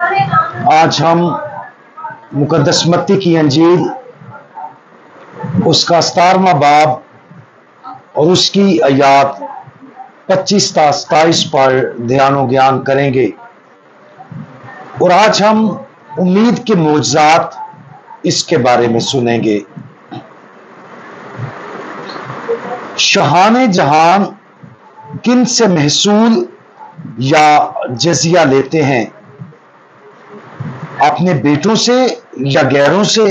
آج ہم مقدس متی کی انجیل اس کا 17واں باب اور اس کی آیات 25 تا 27 پر دھیان و گیان کریں گے، اور آج ہم امید کے معجزات اس کے بارے میں سنیں گے۔ شاہان جہان کن سے محصول یا جزیہ لیتے ہیں؟ اپنے بیٹوں سے یا غیروں سے؟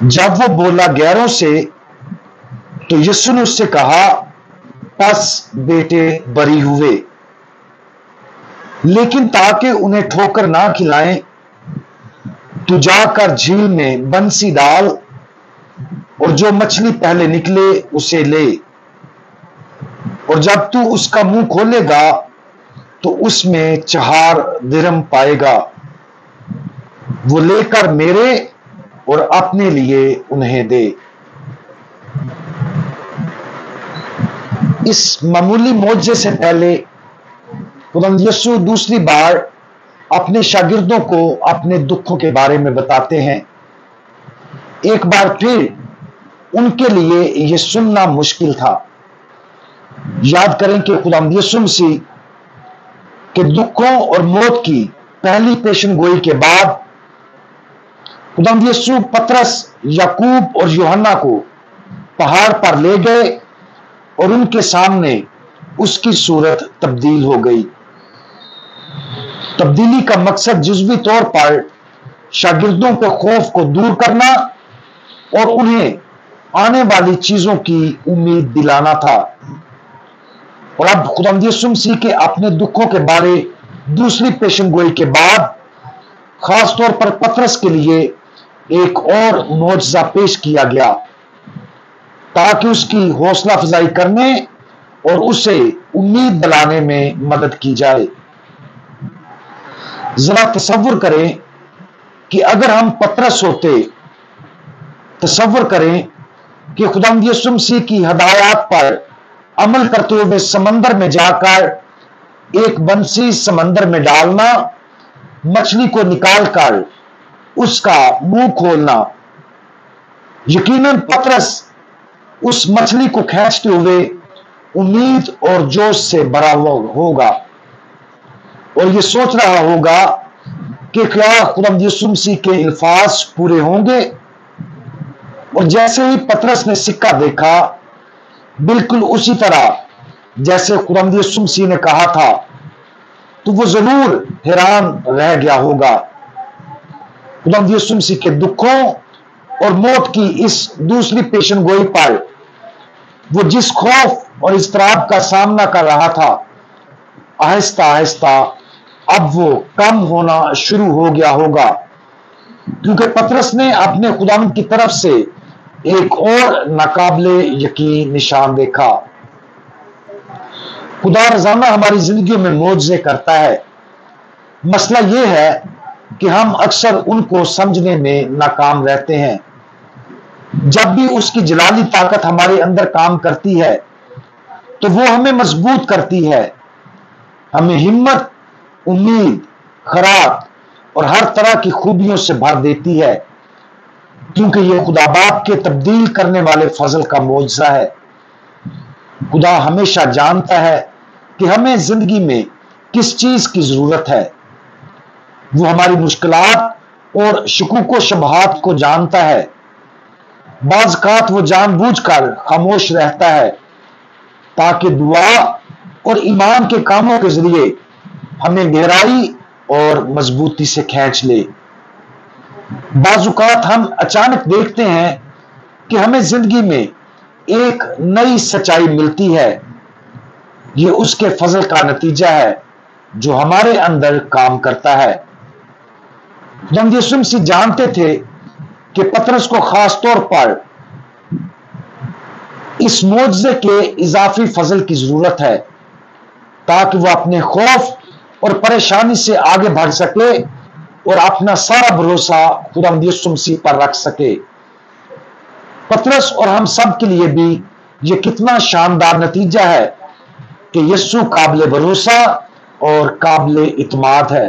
جب وہ بولا غیروں سے تو یسوع نے اس سے کہا، پس بیٹے بری ہوئے، لیکن تاکہ انہیں ٹھوکر نہ کھلائیں تو جا کر جھیل میں بنسی ڈال اور جو مچھلی پہلے نکلے اسے لے، اور جب تو اس کا منہ کھولے گا تو اس میں 4 درہم پائے گا، وہ لے کر میرے اور اپنے لیے انہیں دے۔ اس معمولی معجزے سے پہلے خداوند یسوع دوسری بار اپنے شاگردوں کو اپنے دکھوں کے بارے میں بتاتے ہیں۔ ایک بار پھر ان کے لیے یہ سننا مشکل تھا۔ یاد کریں کہ خداوند یسوع مسیح کے دکھوں اور موت کی پہلی پیشن گوئی کے بعد خداوند یسوع پطرس، یعقوب اور یوحنا کو پہاڑ پر لے گئے اور ان کے سامنے اس کی صورت تبدیل ہو گئی۔ تبدیلی کا مقصد جزوی طور پر شاگردوں کے خوف کو دور کرنا اور انہیں آنے والی چیزوں کی امید دلانا تھا۔ اور اب خداوند یسوع مسیح کے اپنے دکھوں کے بارے دوسری پیشن گوئی کے بعد خاص طور پر پطرس کے لیے ایک اور معجزہ پیش کیا گیا تاکہ اس کی حوصلہ افزائی کرنے اور اسے امید دلانے میں مدد کی جائے۔ ذرا تصور کریں کہ اگر ہم پطرس ہوتے، تصور کریں کہ خداوند یسوع مسیح کی ہدایات پر عمل کرتے ہوئے سمندر میں جا کر ایک بنسی سمندر میں ڈالنا، مچھلی کو نکال کر اس کا منہ کھولنا۔ یقیناً پطرس اس مچھلی کو کھینچتے ہوئے امید اور جوش سے بھرا ہوا ہوگا اور یہ سوچ رہا ہوگا کہ کیا خداوند یسوع مسیح کے الفاظ پورے ہوں گے؟ اور جیسے ہی پطرس نے سکہ دیکھا، بالکل اسی طرح جیسے خداوند یسوع مسیح نے کہا تھا، تو وہ ضرور حیران رہ گیا ہوگا۔ خداوند یسوع مسیح کے دکھوں اور موت کی اس دوسری پیشن گوئی پر وہ جس خوف اور اضطراب کا سامنا کر رہا تھا، آہستہ آہستہ اب وہ کم ہونا شروع ہو گیا ہوگا، کیونکہ پطرس نے اپنے خداوند کی طرف سے ایک اور ناقابل یقین نشان دیکھا۔ خدا روزانہ ہماری زندگیوں میں معجزے کرتا ہے۔ مسئلہ یہ ہے کہ ہم اکثر ان کو سمجھنے میں ناکام رہتے ہیں۔ جب بھی اس کی جلالی طاقت ہمارے اندر کام کرتی ہے تو وہ ہمیں مضبوط کرتی ہے، ہمیں ہمت، امید، خراٹ اور ہر طرح کی خوبیوں سے بھر دیتی ہے، کیونکہ یہ خدا باپ کے تبدیل کرنے والے فضل کا معجزہ ہے۔ خدا ہمیشہ جانتا ہے کہ ہمیں زندگی میں کس چیز کی ضرورت ہے۔ وہ ہماری مشکلات اور شکوک و شبہات کو جانتا ہے۔ بعض اوقات وہ جان بوجھ کر خاموش رہتا ہے تاکہ دعا اور ایمان کے کاموں کے ذریعے ہمیں گہرائی اور مضبوطی سے کھینچ لے۔ بعض اوقات ہم اچانک دیکھتے ہیں کہ ہمیں زندگی میں ایک نئی سچائی ملتی ہے۔ یہ اس کے فضل کا نتیجہ ہے جو ہمارے اندر کام کرتا ہے۔ خداوند یسوع مسیح جانتے تھے کہ پطرس کو خاص طور پر اس معجزے کے اضافی فضل کی ضرورت ہے تاکہ وہ اپنے خوف اور پریشانی سے آگے بڑھ سکے اور اپنا سارا بھروسہ خداوند یسوع مسیح پر رکھ سکے۔ پطرس اور ہم سب کے لیے بھی یہ کتنا شاندار نتیجہ ہے کہ یسوع قابل بھروسہ اور قابل اعتماد ہے۔